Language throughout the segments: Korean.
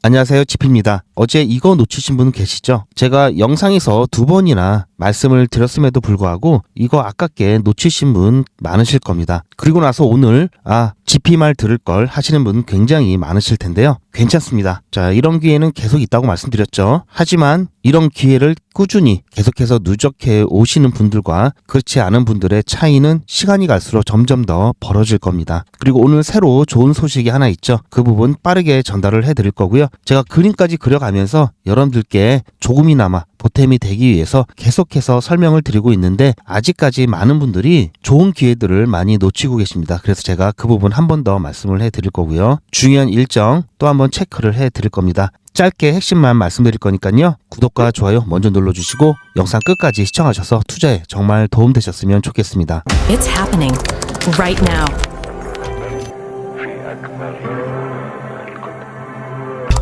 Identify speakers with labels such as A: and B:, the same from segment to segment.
A: 안녕하세요, 지피입니다. 어제 이거 놓치신 분 계시죠? 제가 영상에서 2번이나 말씀을 드렸음에도 불구하고 이거 아깝게 놓치신 분 많으실 겁니다. 그리고 나서 오늘 지피 말 들을 걸 하시는 분 굉장히 많으실 텐데요. 괜찮습니다. 자, 이런 기회는 계속 있다고 말씀드렸죠. 하지만 이런 기회를 꾸준히 계속해서 누적해 오시는 분들과 그렇지 않은 분들의 차이는 시간이 갈수록 점점 더 벌어질 겁니다. 그리고 오늘 새로 좋은 소식이 하나 있죠. 그 부분 빠르게 전달을 해드릴 거고요. 제가 그림까지 그려가면서 여러분들께 조금이나마 보탬이 되기 위해서 계속해서 설명을 드리고 있는데 아직까지 많은 분들이 좋은 기회들을 많이 놓치고 계십니다. 그래서 제가 그 부분 한 번 더 말씀을 해드릴 거고요. 중요한 일정 또 한번 체크를 해드릴 겁니다. 짧게 핵심만 말씀드릴 거니까요. 구독과 좋아요 먼저 눌러주시고 영상 끝까지 시청하셔서 투자에 정말 도움되셨으면 좋겠습니다.
B: It's happening right now.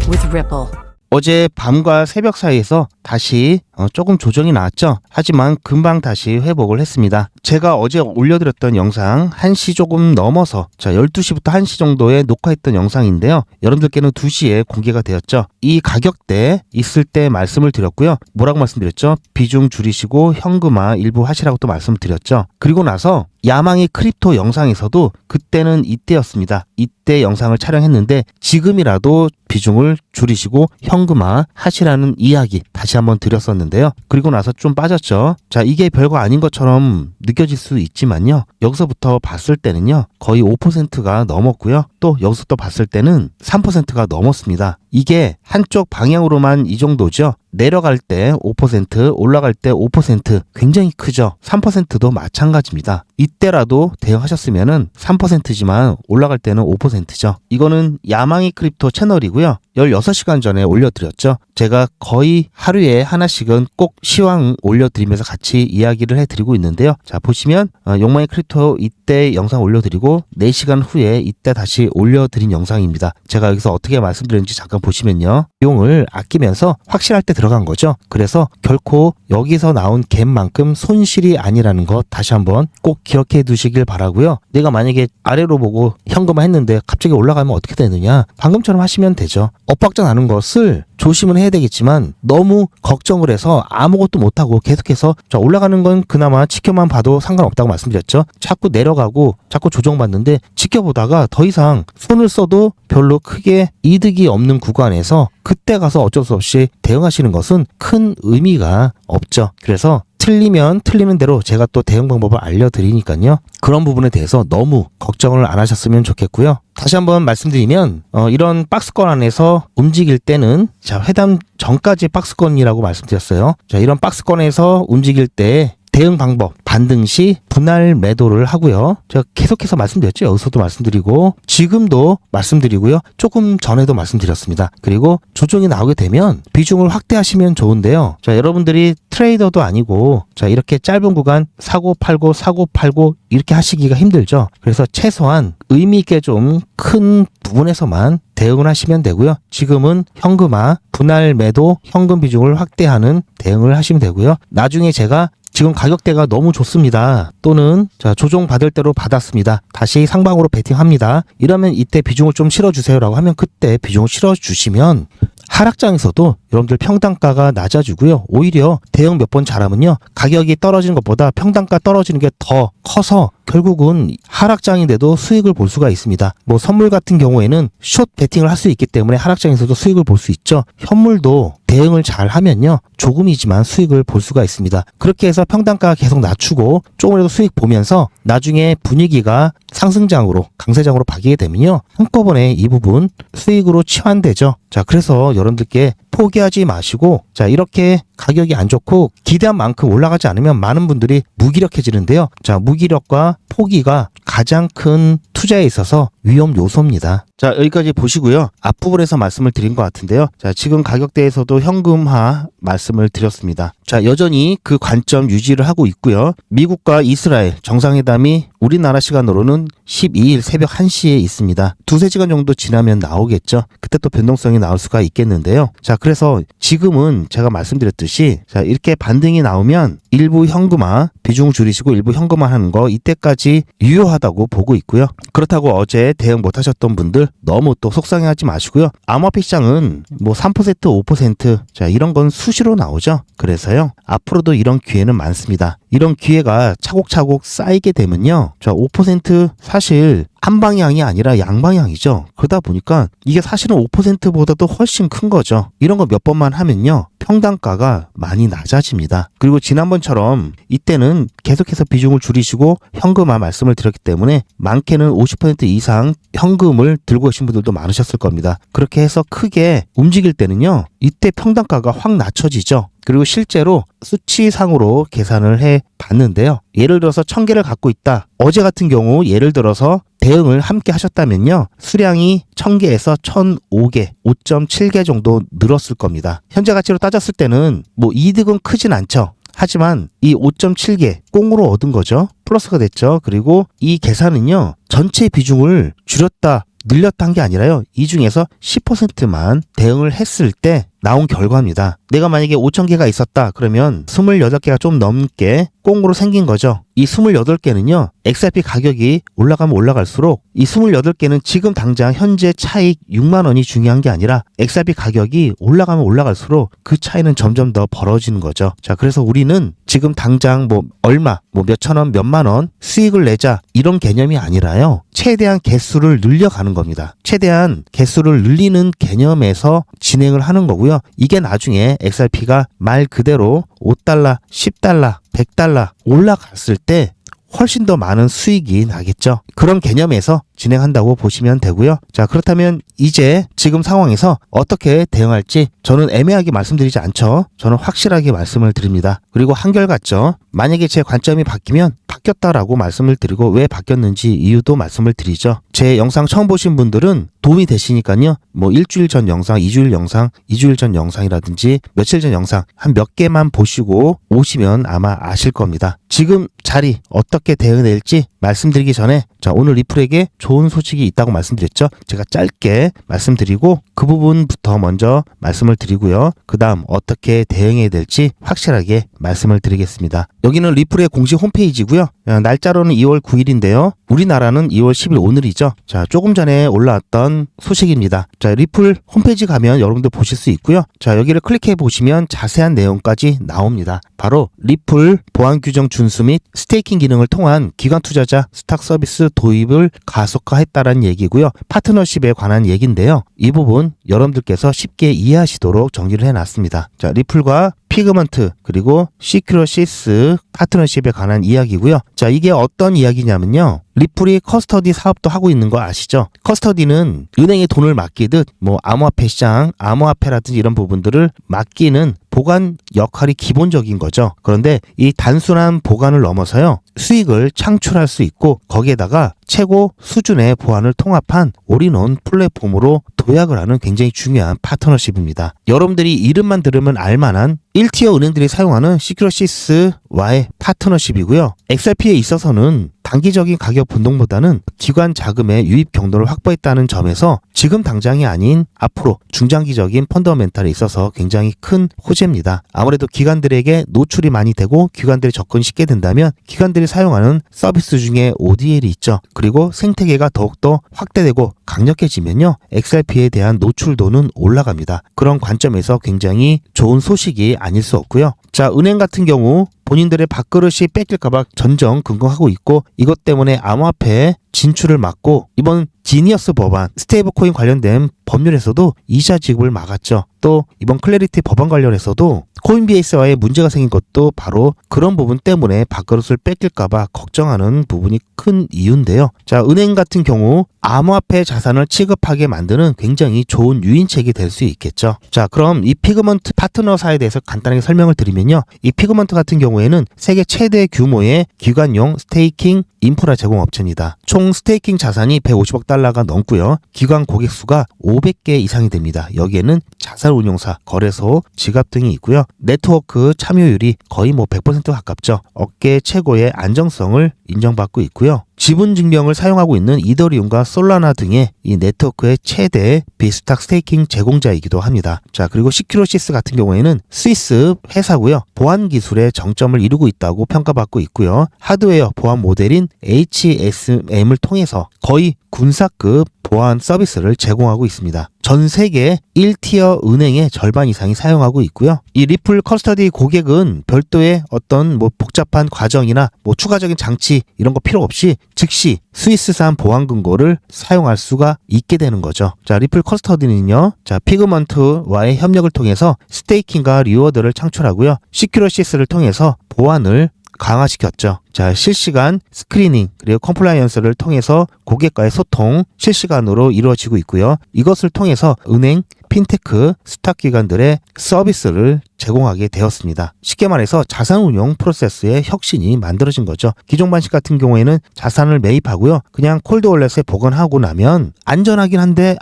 B: With Ripple.
A: 어제 밤과 새벽 사이에서 다시 조금 조정이 나왔죠. 하지만 금방 다시 회복을 했습니다. 제가 어제 올려드렸던 영상 1시 조금 넘어서 12시부터 1시 정도에 녹화했던 영상인데요. 여러분들께는 2시에 공개가 되었죠. 이 가격대 있을 때 말씀을 드렸고요. 뭐라고 말씀드렸죠? 비중 줄이시고 현금화 일부 하시라고 또 말씀드렸죠. 그리고 나서 야망의 크립토 영상에서도 그때는 이때였습니다. 이때 영상을 촬영했는데 지금이라도 비중을 줄이시고 현금화 하시라는 이야기 다시 한번 드렸었는데요. 그리고 나서 좀 빠졌죠. 자, 이게 별거 아닌 것처럼 느껴질 수 있지만요. 여기서부터 봤을 때는요. 거의 5%가 넘었고요. 또 여기서 또 봤을 때는 3%가 넘었습니다. 이게 한쪽 방향으로만 이 정도죠. 내려갈 때 5%, 올라갈 때 5% 굉장히 크죠. 3%도 마찬가지입니다. 이때라도 대응하셨으면은 3%지만 올라갈 때는 5%죠. 이거는 야망이 크립토 채널이고요. 16시간 전에 올려드렸죠. 제가 거의 하루에 하나씩은 꼭 시황 올려드리면서 같이 이야기를 해드리고 있는데요. 자, 보시면 욕망의 크립토 이때 영상 올려드리고 4시간 후에 이때 다시 올려드린 영상입니다. 제가 여기서 어떻게 말씀드렸는지 잠깐 보시면요. 비용을 아끼면서 확실할 때 들어간 거죠. 그래서 결코 여기서 나온 갭만큼 손실이 아니라는 것 다시 한번 꼭 기억해 두시길 바라고요. 내가 만약에 아래로 보고 현금화 했는데 갑자기 올라가면 어떻게 되느냐? 방금처럼 하시면 되죠. 엇박자 나는 것을 조심은 해야 되겠지만 너무 걱정을 해서 아무것도 못하고 계속해서 올라가는 건 그나마 지켜만 봐도 상관없다고 말씀드렸죠. 자꾸 내려가고 자꾸 조정받는데 지켜보다가 더 이상 손을 써도 별로 크게 이득이 없는 구간에서 그때 가서 어쩔 수 없이 대응하시는 것은 큰 의미가 없죠. 그래서 틀리면 틀리는 대로 제가 또 대응 방법을 알려드리니까요. 그런 부분에 대해서 너무 걱정을 안 하셨으면 좋겠고요. 다시 한번 말씀드리면 이런 박스권 안에서 움직일 때는 회담 전까지 박스권이라고 말씀드렸어요. 이런 박스권에서 움직일 때 대응 방법 반등 시 분할 매도를 하고요. 제가 계속해서 말씀드렸죠. 여기서도 말씀드리고 지금도 말씀드리고요. 조금 전에도 말씀드렸습니다. 그리고 조정이 나오게 되면 비중을 확대하시면 좋은데요. 여러분들이 트레이더도 아니고 이렇게 짧은 구간 사고 팔고 이렇게 하시기가 힘들죠. 그래서 최소한 의미 있게 좀 큰 부분에서만 대응을 하시면 되고요. 지금은 현금화, 분할 매도, 현금 비중을 확대하는 대응을 하시면 되고요. 나중에 제가 지금 가격대가 너무 좋습니다. 또는 조정 받을 대로 받았습니다. 다시 상방으로 베팅합니다. 이러면 이때 비중을 좀 실어주세요라고 하면 그때 비중을 실어주시면 하락장에서도 여러분들 평단가가 낮아지고요. 오히려 대응 몇 번 잘하면요. 가격이 떨어지는 것보다 평단가 떨어지는 게 더 커서 결국은 하락장인데도 수익을 볼 수가 있습니다. 선물 같은 경우에는 숏 베팅을 할 수 있기 때문에 하락장에서도 수익을 볼 수 있죠. 현물도 대응을 잘 하면요. 조금이지만 수익을 볼 수가 있습니다. 그렇게 해서 평단가 계속 낮추고 조금이라도 수익 보면서 나중에 분위기가 상승장으로 강세장으로 바뀌게 되면요. 한꺼번에 이 부분 수익으로 치환되죠. 그래서 여러분들께 포기하지 마시고 이렇게 가격이 안 좋고 기대한 만큼 올라가지 않으면 많은 분들이 무기력해지는데요. 무기력과 포기가 가장 큰 투자에 있어서 위험 요소입니다. 여기까지 보시고요. 앞부분에서 말씀을 드린 것 같은데요. 지금 가격대에서도 현금화 말씀을 드렸습니다. 여전히 그 관점 유지를 하고 있고요. 미국과 이스라엘 정상회담이 우리나라 시간으로는 건 12일 새벽 1시에 있습니다. 두세 시간 정도 지나면 나오겠죠. 그때 또 변동성이 나올 수가 있겠는데요. 자, 그래서 지금은 제가 말씀드렸듯이 자, 이렇게 반등이 나오면 일부 현금화 비중 줄이시고 일부 현금화 하는 거 이때까지 유효하다고 보고 있고요. 그렇다고 어제 대응 못 하셨던 분들 너무 또 속상해하지 마시고요. 암호화폐 시장은 뭐 3%, 5% 자, 이런 건 수시로 나오죠. 그래서요. 앞으로도 이런 기회는 많습니다. 이런 기회가 차곡차곡 쌓이게 되면요. 자, 5% 사실 한 방향이 아니라 양방향이죠. 그러다 보니까 이게 사실은 5%보다도 훨씬 큰 거죠. 이런 거 몇 번만 하면요. 평단가가 많이 낮아집니다. 그리고 지난번처럼 이때는 계속해서 비중을 줄이시고 현금화 말씀을 드렸기 때문에 많게는 50% 이상 현금을 들고 계신 분들도 많으셨을 겁니다. 그렇게 해서 크게 움직일 때는요. 이때 평단가가 확 낮춰지죠. 그리고 실제로 수치상으로 계산을 해 봤는데요. 예를 들어서 1000개를 갖고 있다. 어제 같은 경우 예를 들어서 대응을 함께 하셨다면요. 수량이 1000개에서 1005개, 5.7개 정도 늘었을 겁니다. 현재 가치로 따졌을 때는 뭐 이득은 크진 않죠. 하지만 이 5.7개 꽁으로 얻은 거죠. 플러스가 됐죠. 그리고 이 계산은요. 전체 비중을 줄였다, 늘렸다 한 게 아니라요. 이 중에서 10%만 대응을 했을 때 나온 결과입니다. 내가 만약에 5,000개가 있었다 그러면 28개가 좀 넘게 꽁으로 생긴 거죠. 이 28개는요. XRP 가격이 올라가면 올라갈수록 이 28개는 지금 당장 현재 차익 6만 원이 중요한 게 아니라 XRP 가격이 올라가면 올라갈수록 그 차이는 점점 더 벌어지는 거죠. 자, 그래서 우리는 지금 당장 뭐 얼마, 뭐 몇천 원, 몇만 원 수익을 내자 이런 개념이 아니라요. 최대한 개수를 늘려가는 겁니다. 최대한 개수를 늘리는 개념에서 진행을 하는 거고요. 이게 나중에 XRP가 말 그대로 5달러, 10달러, 100달러 올라갔을 때 훨씬 더 많은 수익이 나겠죠. 그런 개념에서 진행한다고 보시면 되고요. 자, 그렇다면 이제 지금 상황에서 어떻게 대응할지 저는 애매하게 말씀드리지 않죠. 저는 확실하게 말씀을 드립니다. 그리고 한결같죠. 만약에 제 관점이 바뀌면 바뀌었다라고 말씀을 드리고 왜 바뀌었는지 이유도 말씀을 드리죠. 제 영상 처음 보신 분들은 도움이 되시니까요. 뭐 일주일 전 영상, 2주일 영상, 2주일 전 영상이라든지 며칠 전 영상 한 몇 개만 보시고 오시면 아마 아실 겁니다. 지금 자리 어떻게 대응될지 말씀드리기 전에 자, 오늘 리플에게 좋은 소식이 있다고 말씀드렸죠. 제가 짧게 말씀드리고 그 부분부터 먼저 말씀을 드리고요. 그 다음 어떻게 대응해야 될지 확실하게 말씀을 드리겠습니다. 여기는 리플의 공식 홈페이지고요. 날짜로는 2월 9일인데요. 우리나라는 2월 10일 오늘이죠. 자, 조금 전에 올라왔던 소식입니다. 자, 리플 홈페이지 가면 여러분들 보실 수 있고요. 자, 여기를 클릭해 보시면 자세한 내용까지 나옵니다. 바로 리플 보안 규정 준수 및 스테이킹 기능을 통한 기관 투자자 스탁 서비스 도입을 가속화했다라는 얘기고요. 파트너십에 관한 얘기인데요. 이 부분 여러분들께서 쉽게 이해하시도록 정리를 해놨습니다. 자, 리플과 피그먼트 그리고 시큐러시스 파트너십에 관한 이야기고요. 자, 이게 어떤 이야기냐면요. 리플이 커스터디 사업도 하고 있는 거 아시죠? 커스터디는 은행에 돈을 맡기듯 뭐 암호화폐 시장, 암호화폐라든지 이런 부분들을 맡기는 보관 역할이 기본적인 거죠. 그런데 이 단순한 보관을 넘어서요. 수익을 창출할 수 있고 거기에다가 최고 수준의 보안을 통합한 올인원 플랫폼으로 도약을 하는 굉장히 중요한 파트너십입니다. 여러분들이 이름만 들으면 알만한 1티어 은행들이 사용하는 시큐러시스와의 파트너십이고요. XRP에 있어서는 단기적인 가격 변동보다는 기관 자금의 유입 경로를 확보했다는 점에서 지금 당장이 아닌 앞으로 중장기적인 펀더멘탈에 있어서 굉장히 큰 호재입니다. 아무래도 기관들에게 노출이 많이 되고 기관들이 접근이 쉽게 된다면 기관들이 사용하는 서비스 중에 ODL이 있죠. 그리고 생태계가 더욱더 확대되고 강력해지면요. XRP에 대한 노출도는 올라갑니다. 그런 관점에서 굉장히 좋은 소식이 아닐 수 없고요. 자, 은행 같은 경우 본인들의 밥그릇이 뺏길까봐 전전긍긍하고 있고 이것 때문에 암호화폐 진출을 막고 이번 지니어스 법안, 스테이블코인 관련된 법률에서도 이자 지급을 막았죠. 또 이번 클래리티 법안 관련해서도 코인베이스와의 문제가 생긴 것도 바로 그런 부분 때문에 밥그릇을 뺏길까봐 걱정하는 부분이 큰 이유인데요. 자, 은행 같은 경우 암호화폐 자산을 취급하게 만드는 굉장히 좋은 유인책이 될 수 있겠죠. 자, 그럼 이 피그먼트 파트너사에 대해서 간단하게 설명을 드리면요. 이 피그먼트 같은 경우에는 세계 최대 규모의 기관용 스테이킹 인프라 제공 업체입니다. 총 스테이킹 자산이 150억 달러가 넘고요. 기관 고객 수가 500개 이상이 됩니다. 여기에는 자산 운용사, 거래소, 지갑 등이 있고요. 네트워크 참여율이 거의 뭐 100% 가깝죠. 업계 최고의 안정성을 인정받고 있고요. 지분 증명을 사용하고 있는 이더리움과 솔라나 등의 이 네트워크의 최대 비스탁 스테이킹 제공자이기도 합니다. 자, 그리고 시큐러시스 같은 경우에는 스위스 회사고요. 보안 기술의 정점을 이루고 있다고 평가받고 있고요. 하드웨어 보안 모델인 HSM을 통해서 거의 군사급 보안 서비스를 제공하고 있습니다. 전 세계 1티어 은행의 절반 이상이 사용하고 있고요. 이 리플 커스터디 고객은 별도의 어떤 복잡한 과정이나 추가적인 장치 이런 거 필요 없이 즉시 스위스산 보안 금고를 사용할 수가 있게 되는 거죠. 자, 리플 커스터디는요. 자, 피그먼트와의 협력을 통해서 스테이킹과 리워드를 창출하고요. 시큐러시스를 통해서 보안을 강화시켰죠. 자, 실시간 스크리닝 그리고 컴플라이언스를 통해서 고객과의 소통 실시간으로 이루어지고 있고요. 이것을 통해서 은행, 핀테크, 스탁기관들의 서비스를 제공하게 되었습니다. 쉽게 말해서 자산운용 프로세스의 혁신이 만들어진 거죠. 기존 방식 같은 경우에는 자산을 매입하고요. 그냥 콜드월렛에 보관하고 나면 안전하긴 한데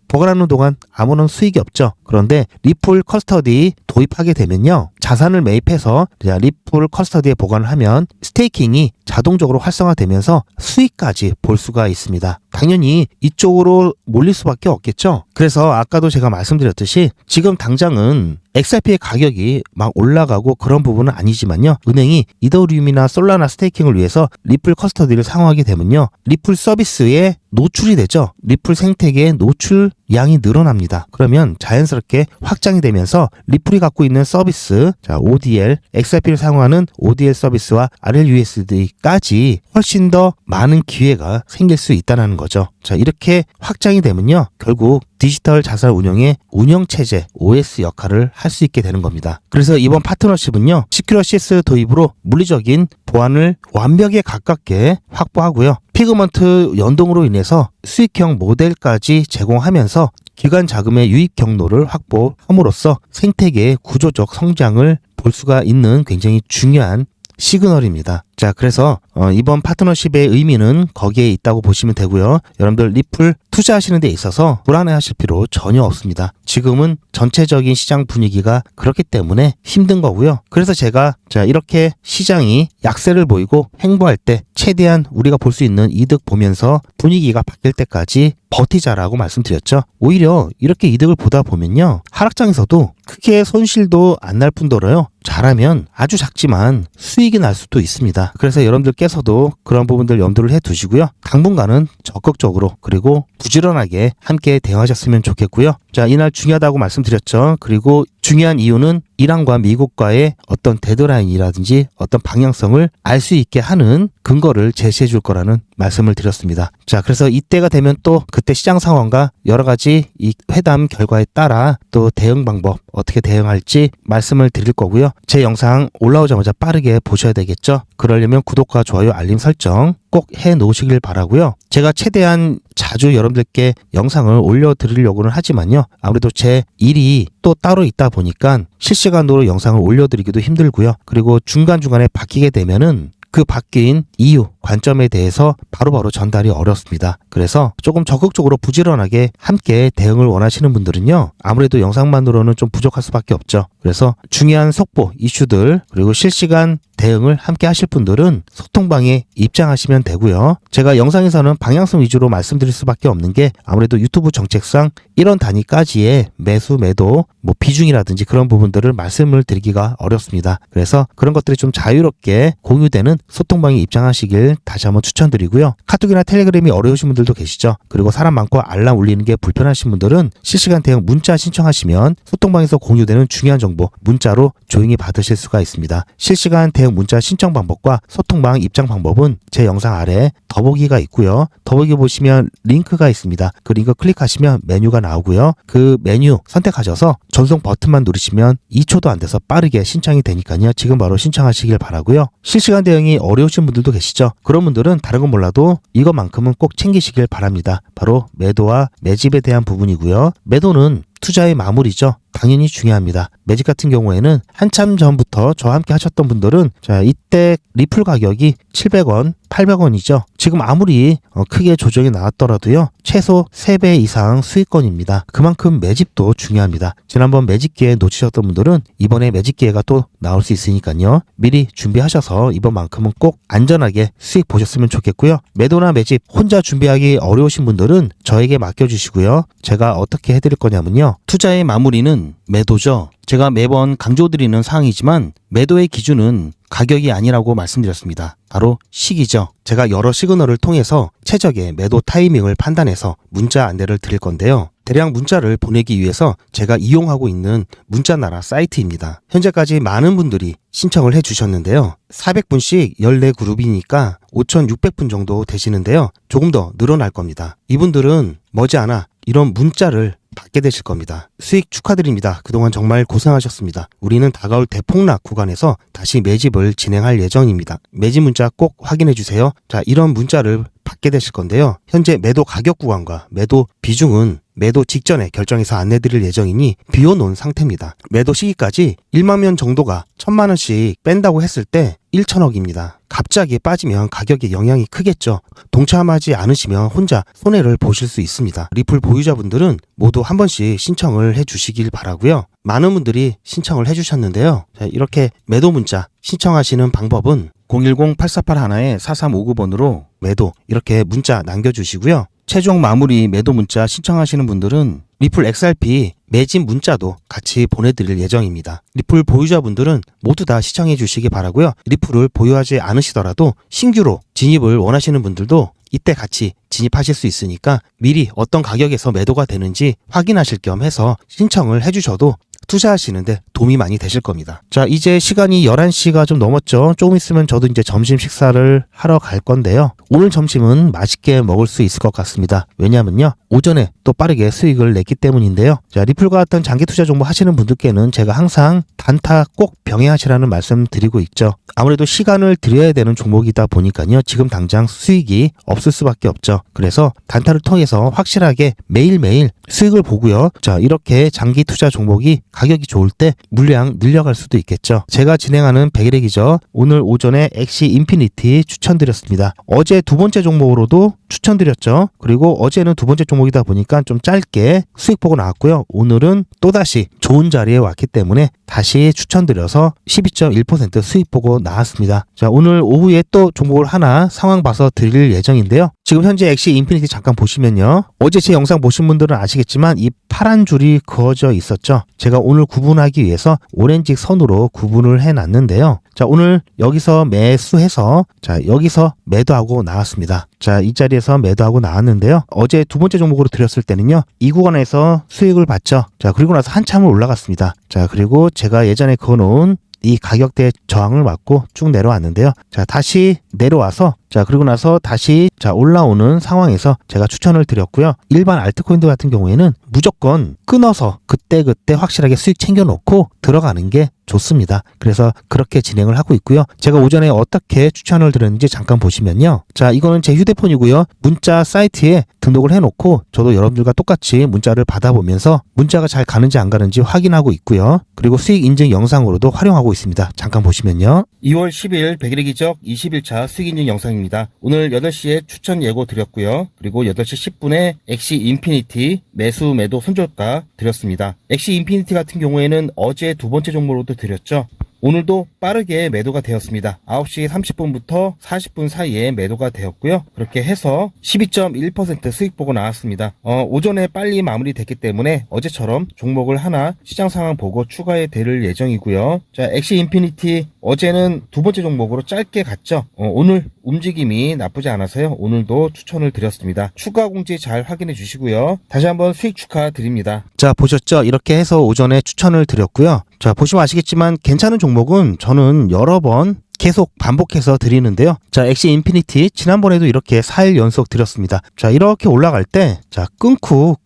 A: 보관하는 동안 아무런 수익이 없죠. 그런데 리플 커스터디 도입하게 되면요. 자산을 매입해서 리플 커스터디에 보관을 하면 스테이킹이 자동적으로 활성화되면서 수익까지 볼 수가 있습니다. 당연히 이쪽으로 몰릴 수밖에 없겠죠. 그래서 아까도 제가 말씀드렸듯이 지금 당장은 XRP의 가격이 막 올라가고 그런 부분은 아니지만요. 은행이 이더리움이나 솔라나 스테이킹을 위해서 리플 커스터디를 사용하게 되면요. 리플 서비스에 노출이 되죠. 리플 생태계의 노출량이 늘어납니다. 그러면 자연스럽게 확장이 되면서 리플이 갖고 있는 서비스, 자, ODL, XRP를 사용하는 ODL 서비스와 RLUSD까지 훨씬 더 많은 기회가 생길 수 있다는 거죠. 자, 이렇게 확장이 되면요. 결국 디지털 자산 운용의 운영체제 OS 역할을 할 수 있게 되는 겁니다. 그래서 이번 파트너십은요. 시큐러시스 도입으로 물리적인 보안을 완벽에 가깝게 확보하고요. 피그먼트 연동으로 인해서 수익형 모델까지 제공하면서 기관 자금의 유입 경로를 확보함으로써 생태계의 구조적 성장을 볼 수가 있는 굉장히 중요한 시그널입니다. 자, 그래서 이번 파트너십의 의미는 거기에 있다고 보시면 되고요. 여러분들 리플 투자하시는 데 있어서 불안해하실 필요 전혀 없습니다. 지금은 전체적인 시장 분위기가 그렇기 때문에 힘든 거고요. 그래서 제가 이렇게 시장이 약세를 보이고 횡보할 때 최대한 우리가 볼 수 있는 이득 보면서 분위기가 바뀔 때까지 버티자라고 말씀드렸죠. 오히려 이렇게 이득을 보다 보면요. 하락장에서도 크게 손실도 안 날 뿐더러요. 잘하면 아주 작지만 수익이 날 수도 있습니다. 그래서 여러분들께서도 그런 부분들 염두를 해 두시고요. 당분간은 적극적으로 그리고 부지런하게 함께 대응하셨으면 좋겠고요. 자, 이날 중요하다고 말씀드렸죠. 그리고 중요한 이유는 이란과 미국과의 어떤 데드라인이라든지 어떤 방향성을 알 수 있게 하는 근거를 제시해 줄 거라는 말씀을 드렸습니다. 자, 그래서 이때가 되면 또 그때 시장 상황과 여러 가지 이 회담 결과에 따라 또 대응 방법 어떻게 대응할지 말씀을 드릴 거고요. 제 영상 올라오자마자 빠르게 보셔야 되겠죠. 그러려면 구독과 좋아요, 알림 설정 꼭 해 놓으시길 바라고요. 제가 최대한 자주 여러분들께 영상을 올려드리려고는 하지만요. 아무래도 제 일이 또 따로 있다 보니까 실시간으로 영상을 올려드리기도 힘들고요. 그리고 중간중간에 바뀌게 되면은 그 바뀐 이유, 관점에 대해서 바로바로 전달이 어렵습니다. 그래서 조금 적극적으로 부지런하게 함께 대응을 원하시는 분들은요. 아무래도 영상만으로는 좀 부족할 수밖에 없죠. 그래서 중요한 속보, 이슈들, 그리고 실시간 대응을 함께 하실 분들은 소통방에 입장하시면 되고요. 제가 영상에서는 방향성 위주로 말씀드릴 수밖에 없는 게 아무래도 유튜브 정책상 1원 단위까지의 매수, 매도, 비중이라든지 그런 부분들을 말씀을 드리기가 어렵습니다. 그래서 그런 것들이 좀 자유롭게 공유되는 소통방에 입장하시길 다시 한번 추천드리고요. 카톡이나 텔레그램이 어려우신 분들도 계시죠. 그리고 사람 많고 알람 울리는 게 불편하신 분들은 실시간 대응 문자 신청하시면 소통방에서 공유되는 중요한 정보 문자로 조용히 받으실 수가 있습니다. 실시간 대응 문자 신청 방법과 소통방 입장 방법은 제 영상 아래 더보기가 있고요. 더보기 보시면 링크가 있습니다. 그 링크 클릭하시면 메뉴가 나오고요. 그 메뉴 선택하셔서 전송 버튼만 누르시면 2초도 안 돼서 빠르게 신청이 되니까요. 지금 바로 신청하시길 바라고요. 실시간 대응이 어려우신 분들도 계시죠. 그런 분들은 다른 건 몰라도 이것만큼은 꼭 챙기시길 바랍니다. 바로 매도와 매집에 대한 부분이고요. 매도는 투자의 마무리죠. 당연히 중요합니다. 매직 같은 경우에는 한참 전부터 저와 함께 하셨던 분들은 자, 이때 리플 가격이 700원, 800원이죠. 지금 아무리 크게 조정이 나왔더라도요. 최소 3배 이상 수익권입니다. 그만큼 매집도 중요합니다. 지난번 매집 기회 놓치셨던 분들은 이번에 매집 기회가 또 나올 수 있으니까요. 미리 준비하셔서 이번만큼은 꼭 안전하게 수익 보셨으면 좋겠고요. 매도나 매집 혼자 준비하기 어려우신 분들은 저에게 맡겨주시고요. 제가 어떻게 해드릴 거냐면요. 투자의 마무리는 매도죠. 제가 매번 강조드리는 사항이지만 매도의 기준은 가격이 아니라고 말씀드렸습니다. 바로 시기죠. 제가 여러 시그널을 통해서 최적의 매도 타이밍을 판단해서 문자 안내를 드릴 건데요. 대량 문자를 보내기 위해서 제가 이용하고 있는 문자나라 사이트입니다. 현재까지 많은 분들이 신청을 해주셨는데요. 400분씩 14그룹이니까 5,600분 정도 되시는데요. 조금 더 늘어날 겁니다. 이분들은 머지않아 이런 문자를 받게 되실 겁니다. 수익 축하드립니다. 그동안 정말 고생하셨습니다. 우리는 다가올 대폭락 구간에서 다시 매집을 진행할 예정입니다. 매집 문자 꼭 확인해 주세요. 자, 이런 문자를 받게 되실 건데요. 현재 매도 가격 구간과 매도 비중은 매도 직전에 결정해서 안내드릴 예정이니 비워놓은 상태입니다. 매도 시기까지 1만 명 정도가 1,000만 원씩 뺀다고 했을 때 1천억입니다. 갑자기 빠지면 가격에 영향이 크겠죠. 동참하지 않으시면 혼자 손해를 보실 수 있습니다. 리플 보유자분들은 모두 한 번씩 신청을 해주시길 바라고요. 많은 분들이 신청을 해주셨는데요. 자, 이렇게 매도 문자 신청하시는 방법은 010-8481-4359번으로 매도 이렇게 문자 남겨주시고요. 최종 마무리 매도 문자 신청하시는 분들은 리플 XRP 매집 문자도 같이 보내드릴 예정입니다. 리플 보유자분들은 모두 다 시청해 주시기 바라고요. 리플을 보유하지 않으시더라도 신규로 진입을 원하시는 분들도 이때 같이 진입하실 수 있으니까 미리 어떤 가격에서 매도가 되는지 확인하실 겸 해서 신청을 해주셔도 투자하시는데 도움이 많이 되실 겁니다. 자, 이제 시간이 11시가 좀 넘었죠. 조금 있으면 저도 이제 점심 식사를 하러 갈 건데요. 오늘 점심은 맛있게 먹을 수 있을 것 같습니다. 왜냐면요. 오전에 또 빠르게 수익을 냈기 때문인데요. 자, 리플과 같은 장기 투자 정보 하시는 분들께는 제가 항상 단타 꼭 병행하시라는 말씀 드리고 있죠. 아무래도 시간을 들여야 되는 종목이다 보니까요. 지금 당장 수익이 없을 수밖에 없죠. 그래서 단타를 통해서 확실하게 매일매일 수익을 보고요. 자, 이렇게 장기 투자 종목이 가격이 좋을 때 물량 늘려갈 수도 있겠죠. 제가 진행하는 백일액이죠. 오늘 오전에 엑시 인피니티 추천드렸습니다. 어제 두 번째 종목으로도 추천드렸죠. 그리고 어제는 두 번째 종목이다 보니까 좀 짧게 수익 보고 나왔고요. 오늘은 또다시 좋은 자리에 왔기 때문에 다시 추천드려서 12.1% 수익 보고 나왔습니다. 자, 오늘 오후에 또 종목을 하나 상황 봐서 드릴 예정인데요. 지금 현재 엑시 인피니티 잠깐 보시면요. 어제 제 영상 보신 분들은 아시겠지만 이 파란 줄이 그어져 있었죠. 제가 오늘 구분하기 위해서 오렌지 선으로 구분을 해놨는데요. 자, 오늘 여기서 매수해서 자, 여기서 매도하고 나왔습니다. 자, 이 자리에서 매도하고 나왔는데요. 어제 두 번째 종목으로 드렸을 때는요. 이 구간에서 수익을 봤죠. 자, 그리고 나서 한참을 올라갔습니다. 자, 그리고 제가 예전에 그어놓은 이 가격대 저항을 맞고 쭉 내려왔는데요. 자, 다시 내려와서 자, 그리고 나서 다시 자, 올라오는 상황에서 제가 추천을 드렸고요. 일반 알트코인들 같은 경우에는 무조건 끊어서 그때그때 확실하게 수익 챙겨놓고 들어가는 게 좋습니다. 그래서 그렇게 진행을 하고 있고요. 제가 오전에 어떻게 추천을 드렸는지 잠깐 보시면요. 자, 이거는 제 휴대폰이고요. 문자 사이트에 등록을 해놓고 저도 여러분들과 똑같이 문자를 받아보면서 문자가 잘 가는지 안 가는지 확인하고 있고요. 그리고 수익 인증 영상으로도 활용하고 있습니다. 잠깐 보시면요. 2월 10일 백일의 기적 21차 수익 인증 영상입니다. 오늘 8시에 추천 예고 드렸고요. 그리고 8시 10분에 엑시 인피니티 매수 매도 손절가 드렸습니다. 엑시 인피니티 같은 경우에는 어제 두 번째 종목으로도 드렸죠. 오늘도 빠르게 매도가 되었습니다. 9시 30분부터 40분 사이에 매도가 되었고요. 그렇게 해서 12.1% 수익 보고 나왔습니다. 오전에 빨리 마무리됐기 때문에 어제처럼 종목을 하나 시장 상황 보고 추가해 드릴 예정이고요. 자, 엑시 인피니티 어제는 두 번째 종목으로 짧게 갔죠. 오늘 움직임이 나쁘지 않아서요. 오늘도 추천을 드렸습니다. 추가 공지 잘 확인해 주시고요. 다시 한번 수익 축하드립니다. 자, 보셨죠? 이렇게 해서 오전에 추천을 드렸고요. 자, 보시면 아시겠지만 괜찮은 종목은 저는 여러 번 계속 반복해서 드리는데요. 자, 엑시 인피니티 지난번에도 이렇게 4일 연속 드렸습니다. 자, 이렇게 올라갈 때 자, 끊고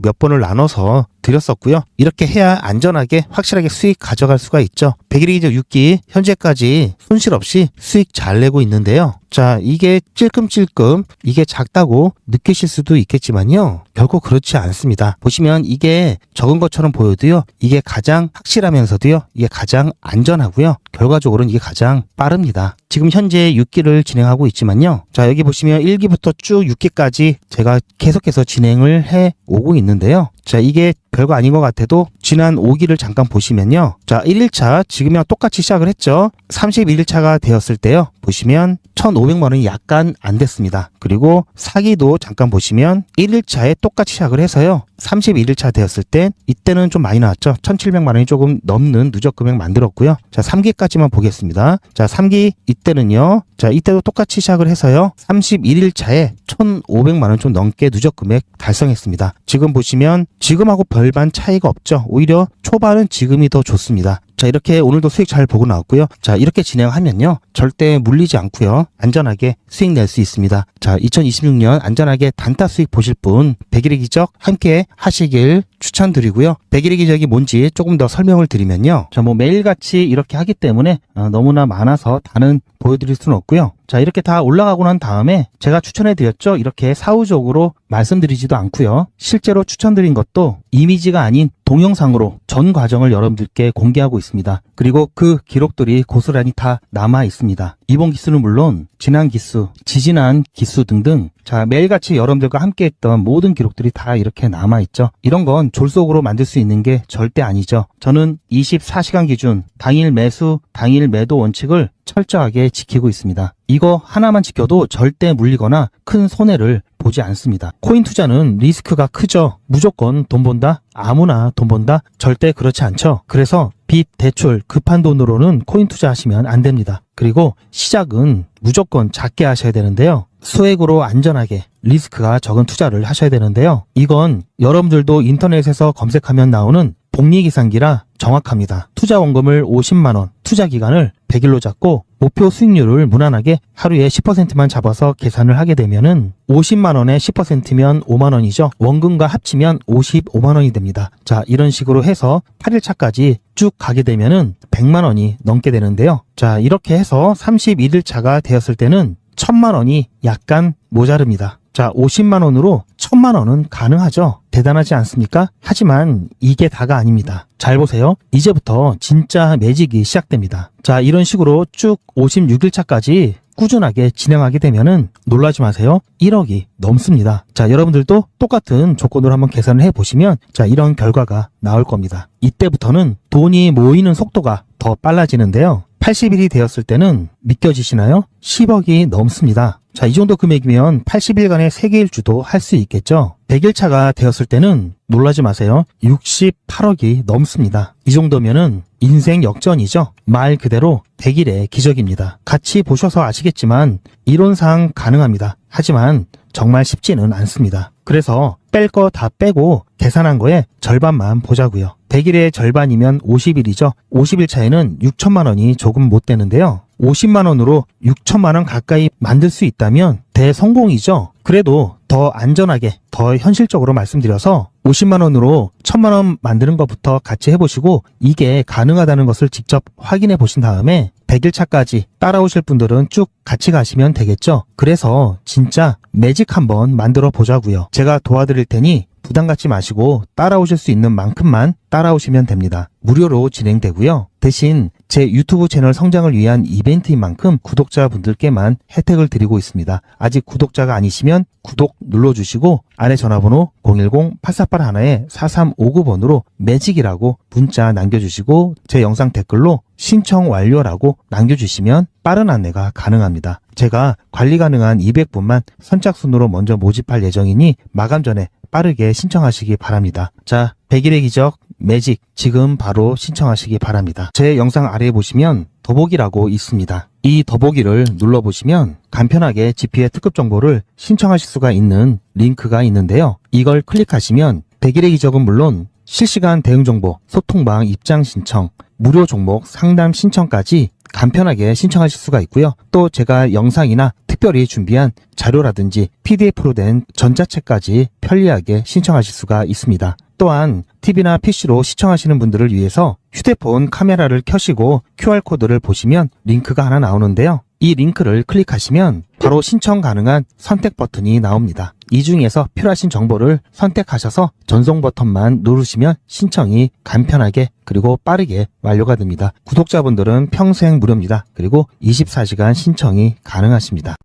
A: 몇 번을 나눠서 드렸었고요. 이렇게 해야 안전하게 확실하게 수익 가져갈 수가 있죠. 100일이적 6기 현재까지 손실 없이 수익 잘 내고 있는데요. 자, 이게 찔끔찔끔 이게 작다고 느끼실 수도 있겠지만요. 결코 그렇지 않습니다. 보시면 이게 적은 것처럼 보여도요. 이게 가장 확실하면서도요. 이게 가장 안전하고요. 결과적으로는 이게 가장 빠릅니다. 지금 현재 6기를 진행하고 있지만요. 자, 여기 보시면 1기부터 쭉 6기까지 제가 계속해서 진행을 해 오고 있는데요. 자, 이게 별거 아닌 것 같아도 지난 5기를 잠깐 보시면요. 자, 1일차 지금이랑 똑같이 시작을 했죠. 31일차가 되었을 때요. 보시면 1,500만 원이 약간 안 됐습니다. 그리고 4기도 잠깐 보시면 1일차에 똑같이 시작을 해서요. 31일차 되었을 때 이때는 좀 많이 나왔죠. 1,700만 원이 조금 넘는 누적 금액 만들었고요. 자, 3기까지만 보겠습니다. 자, 3기 이때는요. 자, 이때도 똑같이 시작을 해서요. 31일차에 1,500만 원 좀 넘게 누적 금액 달성했습니다. 지금 보시면 지금하고 별반 차이가 없죠. 오히려 초반은 지금이 더 좋습니다. 자, 이렇게 오늘도 수익 잘 보고 나왔고요. 자, 이렇게 진행하면요. 절대 물리지 않고요. 안전하게 수익 낼 수 있습니다. 자, 2026년 안전하게 단타 수익 보실 분 100일의 기적 함께 하시길 추천드리고요. 100일의 기적이 뭔지 조금 더 설명을 드리면요. 자, 뭐 매일같이 이렇게 하기 때문에 너무나 많아서 다는 보여드릴 수는 없고요. 자, 이렇게 다 올라가고 난 다음에 제가 추천해드렸죠. 이렇게 사후적으로 말씀드리지도 않고요. 실제로 추천드린 것도 이미지가 아닌 동영상으로 전 과정을 여러분들께 공개하고 있습니다. 그리고 그 기록들이 고스란히 다 남아 있습니다. 이번 기수는 물론 지난 기수, 지지난 기수 등등 자, 매일같이 여러분들과 함께 했던 모든 기록들이 다 이렇게 남아 있죠. 이런 건 졸속으로 만들 수 있는 게 절대 아니죠. 저는 24시간 기준 당일 매수, 당일 매도 원칙을 철저하게 지키고 있습니다. 이거 하나만 지켜도 절대 물리거나 큰 손해를 보지 않습니다. 코인 투자는 리스크가 크죠. 무조건 돈 번다? 아무나 돈 번다? 절대 그렇지 않죠. 그래서 빚, 대출, 급한 돈으로는 코인 투자하시면 안 됩니다. 그리고 시작은 무조건 작게 하셔야 되는데요. 소액으로 안전하게 리스크가 적은 투자를 하셔야 되는데요. 이건 여러분들도 인터넷에서 검색하면 나오는 복리계산기라 정확합니다. 투자 원금을 50만 원, 투자 기간을 100일로 잡고 목표 수익률을 무난하게 하루에 10%만 잡아서 계산을 하게 되면은 50만 원에 10%면 5만 원이죠. 원금과 합치면 55만 원이 됩니다. 자, 이런 식으로 해서 8일차까지 쭉 가게 되면은 100만 원이 넘게 되는데요. 자, 이렇게 해서 31일차가 되었을 때는 1,000만 원이 약간 모자릅니다. 자, 50만 원으로 1,000만 원은 가능하죠. 대단하지 않습니까? 하지만 이게 다가 아닙니다. 잘 보세요. 이제부터 진짜 매직이 시작됩니다. 자, 이런 식으로 쭉 56일차까지 꾸준하게 진행하게 되면은 놀라지 마세요. 1억이 넘습니다. 자, 여러분들도 똑같은 조건으로 한번 계산을 해보시면 자, 이런 결과가 나올 겁니다. 이때부터는 돈이 모이는 속도가 더 빨라지는데요. 80일이 되었을 때는 믿겨지시나요? 10억이 넘습니다. 자, 이 정도 금액이면 80일간의 세계일주도 할 수 있겠죠. 100일차가 되었을 때는 놀라지 마세요. 68억이 넘습니다. 이 정도면은 인생 역전이죠. 말 그대로 100일의 기적입니다. 같이 보셔서 아시겠지만 이론상 가능합니다. 하지만 정말 쉽지는 않습니다. 그래서 뺄 거 다 빼고 계산한 거에 절반만 보자고요. 100일의 절반이면 50일이죠. 50일 차에는 6천만 원이 조금 못 되는데요. 50만 원으로 6천만 원 가까이 만들 수 있다면 대성공이죠. 그래도 더 안전하게, 더 현실적으로 말씀드려서 50만 원으로 1,000만 원 만드는 것부터 같이 해보시고 이게 가능하다는 것을 직접 확인해 보신 다음에 100일 차까지 따라오실 분들은 쭉 같이 가시면 되겠죠. 그래서 진짜 매직 한번 만들어 보자고요. 제가 도와드릴 테니 부담 갖지 마시고 따라오실 수 있는 만큼만 따라오시면 됩니다. 무료로 진행되고요. 대신 제 유튜브 채널 성장을 위한 이벤트인 만큼 구독자분들께만 혜택을 드리고 있습니다. 아직 구독자가 아니시면 구독 눌러주시고 아래 전화번호 010-8481-4359번으로 매직이라고 문자 남겨주시고 제 영상 댓글로 신청 완료라고 남겨주시면 빠른 안내가 가능합니다. 제가 관리 가능한 200분만 선착순으로 먼저 모집할 예정이니 마감 전에 빠르게 신청하시기 바랍니다. 자, 100일의 기적 매직 지금 바로 신청하시기 바랍니다. 제 영상 아래에 보시면 더보기라고 있습니다. 이 더보기를 눌러보시면 간편하게 GP의 특급 정보를 신청하실 수가 있는 링크가 있는데요. 이걸 클릭하시면 100일의 기적은 물론 실시간 대응 정보, 소통방 입장 신청, 무료 종목 상담 신청까지 간편하게 신청하실 수가 있고요. 또 제가 영상이나 특별히 준비한 자료라든지 PDF로 된 전자책까지 편리하게 신청하실 수가 있습니다. 또한 TV나 PC로 시청하시는 분들을 위해서 휴대폰 카메라를 켜시고 QR코드를 보시면 링크가 하나 나오는데요. 이 링크를 클릭하시면 바로 신청 가능한 선택 버튼이 나옵니다. 이 중에서 필요하신 정보를 선택하셔서 전송 버튼만 누르시면 신청이 간편하게 그리고 빠르게 완료가 됩니다. 구독자분들은 평생 무료입니다. 그리고 24시간 신청이 가능하십니다.